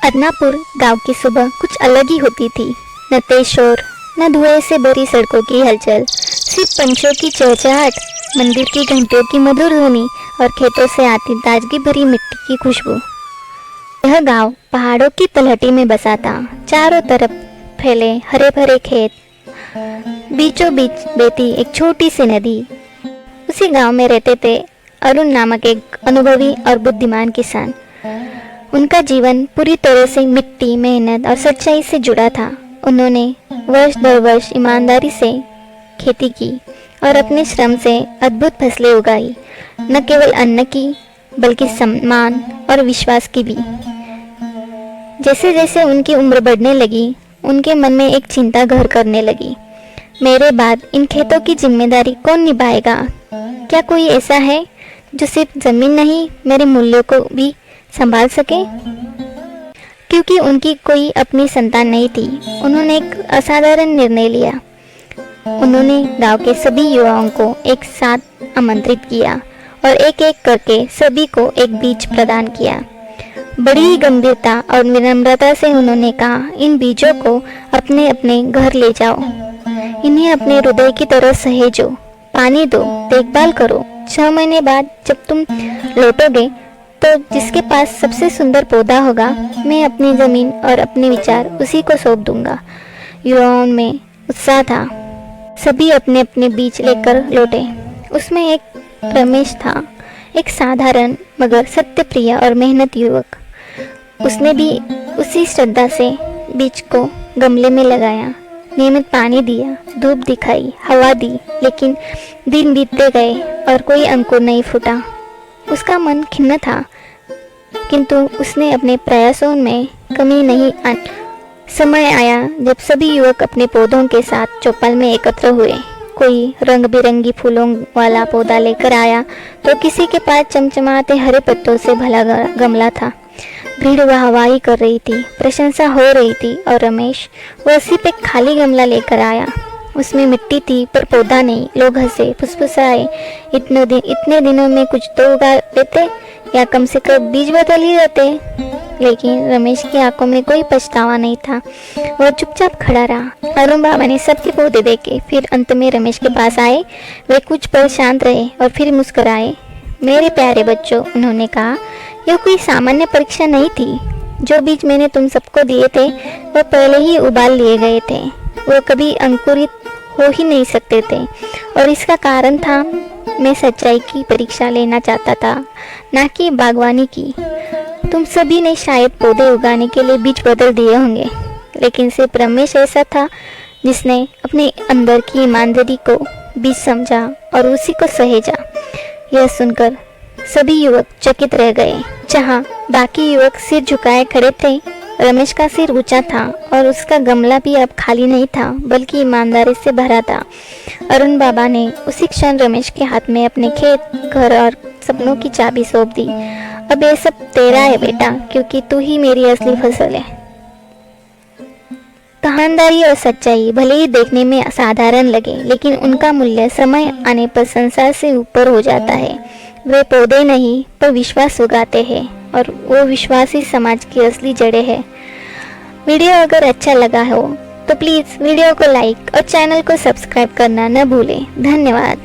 अदनापुर गांव की सुबह कुछ अलग ही होती थी। न तेज शोर, न धुएं से भरी सड़कों की हलचल, सिर्फ पंछियों की चहचहाट, मंदिर की घंटियों की मधुर ध्वनि और खेतों से आती ताजगी भरी मिट्टी की खुशबू। यह गांव पहाड़ों की तलहटी में बसा था। चारों तरफ फैले हरे भरे खेत, बीचों बीच बहती एक छोटी सी नदी। उसी गांव में रहते थे अरुण नामक एक अनुभवी और बुद्धिमान किसान। उनका जीवन पूरी तरह से मिट्टी, मेहनत और सच्चाई से जुड़ा था। उन्होंने वर्ष दर वर्ष ईमानदारी से खेती की और अपने श्रम से अद्भुत फसलें उगाई, न केवल अन्न की बल्कि सम्मान और विश्वास की भी। जैसे जैसे उनकी उम्र बढ़ने लगी, उनके मन में एक चिंता घर करने लगी। मेरे बाद इन खेतों की जिम्मेदारी कौन निभाएगा? क्या कोई ऐसा है जो सिर्फ जमीन नहीं, मेरे मूल्यों को भी संभाल सके? क्योंकि उनकी कोई अपनी संतान नहीं थी, उन्होंने एक असाधारण निर्णय लिया। उन्होंने गांव के सभी युवाओं को एक साथ आमंत्रित किया और एक एक करके सभी को एक बीज प्रदान किया। बड़ी ही गंभीरता और विनम्रता से उन्होंने कहा, इन बीजों को अपने अपने घर ले जाओ, इन्हें अपने हृदय की तरह सहेजो, पानी दो, देखभाल करो। 6 महीने बाद जब तुम लौटोगे तो जिसके पास सबसे सुंदर पौधा होगा, मैं अपनी ज़मीन और अपने विचार उसी को सौंप दूंगा। युवाओं में उत्साह था। सभी अपने अपने बीज लेकर लौटे। उसमें एक रमेश था, एक साधारण मगर सत्यप्रिय और मेहनत युवक। उसने भी उसी श्रद्धा से बीज को गमले में लगाया, नियमित पानी दिया, धूप दिखाई, हवा दी, लेकिन दिन बीतते गए और कोई अंकुर नहीं फूटा। उसका मन खिन्न था, किंतु उसने अपने प्रयासों में कमी नहीं आनी। समय आया जब सभी युवक अपने पौधों के साथ चौपाल में एकत्र हुए। कोई रंग बिरंगी फूलों वाला पौधा लेकर आया तो किसी के पास चमचमाते हरे पत्तों से भला गमला था। भीड़ वाहवाही कर रही थी, प्रशंसा हो रही थी और रमेश वह सिर्फ एक खाली गमला लेकर आया। उसमें मिट्टी थी पर पौधा नहीं। लोग हंसे, फुसफुसाए, इतने दिनों में कुछ तो उगा देते या कम से कम बीज बदल ही देते। लेकिन रमेश की आंखों में कोई पछतावा नहीं था। वह चुपचाप खड़ा रहा। अरुण बाबा ने सबके पौधे देखे, फिर अंत में रमेश के पास आए। वे कुछ पल शांत रहे और फिर मुस्कुराए। मेरे प्यारे बच्चों, उन्होंने कहा, यह कोई सामान्य परीक्षा नहीं थी। जो बीज मैंने तुम सबको दिए थे वह पहले ही उबाल लिए गए थे। वो कभी अंकुरित हो ही नहीं सकते थे और इसका कारण था, मैं सच्चाई की परीक्षा लेना चाहता था, ना कि बागवानी की। तुम सभी ने शायद पौधे उगाने के लिए बीज बदल दिए होंगे, लेकिन सिर्फ रमेश ऐसा था जिसने अपने अंदर की ईमानदारी को बीज समझा और उसी को सहेजा। यह सुनकर सभी युवक चकित रह गए। जहाँ बाकी युवक सिर झुकाए खड़े थे, रमेश का सिर ऊंचा था और उसका गमला भी अब खाली नहीं था बल्कि ईमानदारी से भरा था। अरुण बाबा ने उसी क्षण रमेश के हाथ में अपने खेत, घर और सपनों की चाबी सौंप दी। अब ये सब तेरा है बेटा, क्योंकि तू ही मेरी असली फसल है। ईमानदारी और सच्चाई भले ही देखने में असाधारण लगे, लेकिन उनका मूल्य समय आने पर संसार से ऊपर हो जाता है। वे पौधे नहीं पर विश्वास उगाते हैं और वो विश्वास ही समाज की असली जड़ें है। वीडियो अगर अच्छा लगा हो तो प्लीज़ वीडियो को लाइक और चैनल को सब्सक्राइब करना न भूलें। धन्यवाद।